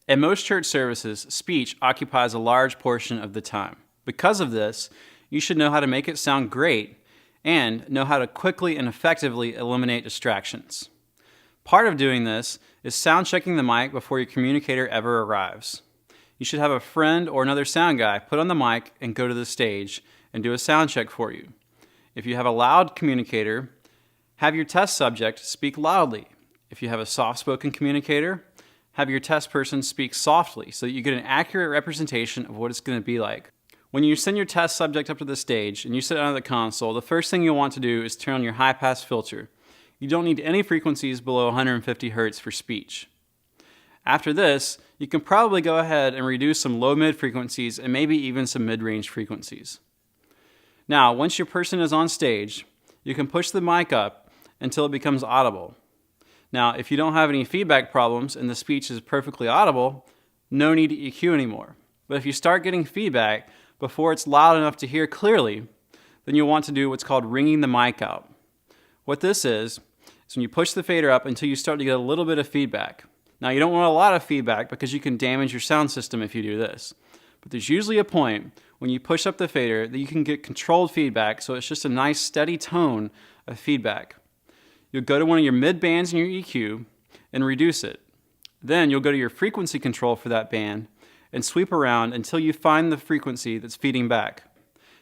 At most church services, speech occupies a large portion of the time. Because of this, you should know how to make it sound great and know how to quickly and effectively eliminate distractions. Part of doing this is sound checking the mic before your communicator ever arrives. You should have a friend or another sound guy put on the mic and go to the stage and do a sound check for you. If you have a loud communicator, have your test subject speak loudly. If you have a soft-spoken communicator, have your test person speak softly so that you get an accurate representation of what it's going to be like. When you send your test subject up to the stage and you sit down at the console, the first thing you'll want to do is turn on your high-pass filter. You don't need any frequencies below 150 Hz for speech. After this, you can probably go ahead and reduce some low-mid frequencies and maybe even some mid-range frequencies. Now, once your person is on stage, you can push the mic up until it becomes audible. Now, if you don't have any feedback problems and the speech is perfectly audible, no need to EQ anymore. But if you start getting feedback before it's loud enough to hear clearly, then you'll want to do what's called ringing the mic out. What this is when you push the fader up until you start to get a little bit of feedback. Now, you don't want a lot of feedback because you can damage your sound system if you do this. But there's usually a point when you push up the fader that you can get controlled feedback, so it's just a nice steady tone of feedback. You'll go to one of your mid bands in your EQ and reduce it. Then you'll go to your frequency control for that band and sweep around until you find the frequency that's feeding back.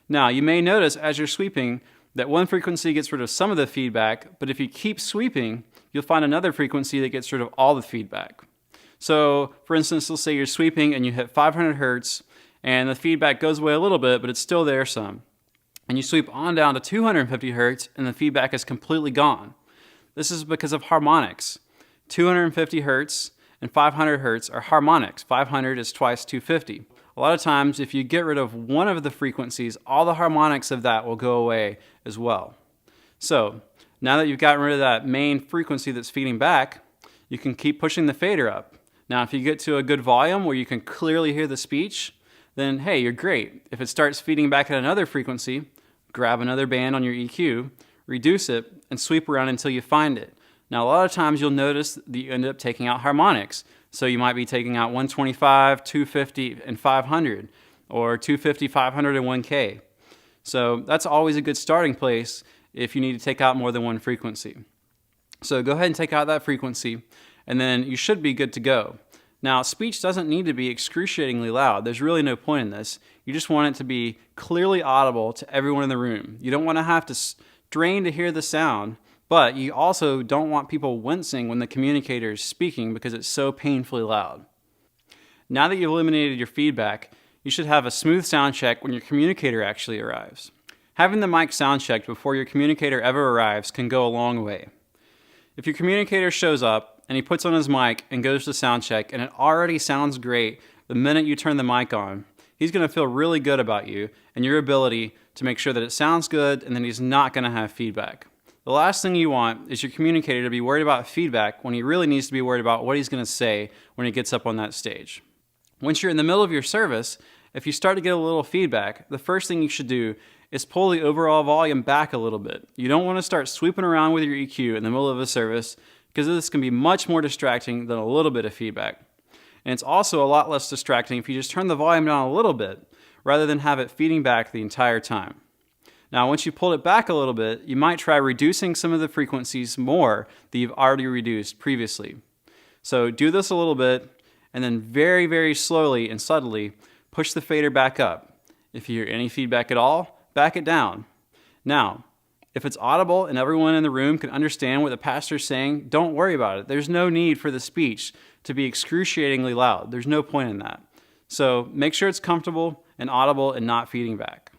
Now, you may notice as you're sweeping that one frequency gets rid of some of the feedback, but if you keep sweeping, you'll find another frequency that gets rid of all the feedback. So, for instance, let's say you're sweeping and you hit 500 Hertz and the feedback goes away a little bit, but it's still there some. And you sweep on down to 250 Hertz and the feedback is completely gone. This is because of harmonics. 250 Hertz and 500 Hertz are harmonics. 500 is twice 250. A lot of times, if you get rid of one of the frequencies, all the harmonics of that will go away as well. So, now that you've gotten rid of that main frequency that's feeding back, you can keep pushing the fader up. Now, if you get to a good volume where you can clearly hear the speech, then hey, you're great. If it starts feeding back at another frequency, grab another band on your EQ, reduce it, and sweep around until you find it. Now, a lot of times you'll notice that you end up taking out harmonics. So you might be taking out 125, 250, and 500, or 250, 500, and 1K. So that's always a good starting place if you need to take out more than one frequency. So go ahead and take out that frequency, and then you should be good to go. Now, speech doesn't need to be excruciatingly loud. There's really no point in this. You just want it to be clearly audible to everyone in the room. You don't want to have to strain to hear the sound, but you also don't want people wincing when the communicator is speaking because it's so painfully loud. Now that you've eliminated your feedback, you should have a smooth sound check when your communicator actually arrives. Having the mic sound checked before your communicator ever arrives can go a long way. If your communicator shows up and he puts on his mic and goes to sound check and it already sounds great the minute you turn the mic on, he's going to feel really good about you and your ability to make sure that it sounds good and that he's not going to have feedback. The last thing you want is your communicator to be worried about feedback when he really needs to be worried about what he's going to say when he gets up on that stage. Once you're in the middle of your service, if you start to get a little feedback, the first thing you should do is pull the overall volume back a little bit. You don't want to start sweeping around with your EQ in the middle of a service because this can be much more distracting than a little bit of feedback. And it's also a lot less distracting if you just turn the volume down a little bit rather than have it feeding back the entire time. Now, once you pulled it back a little bit, you might try reducing some of the frequencies more that you've already reduced previously. So do this a little bit, and then very, very slowly and subtly push the fader back up. If you hear any feedback at all, back it down. Now, if it's audible and everyone in the room can understand what the pastor's saying, don't worry about it. There's no need for the speech to be excruciatingly loud. There's no point in that. So make sure it's comfortable and audible and not feeding back.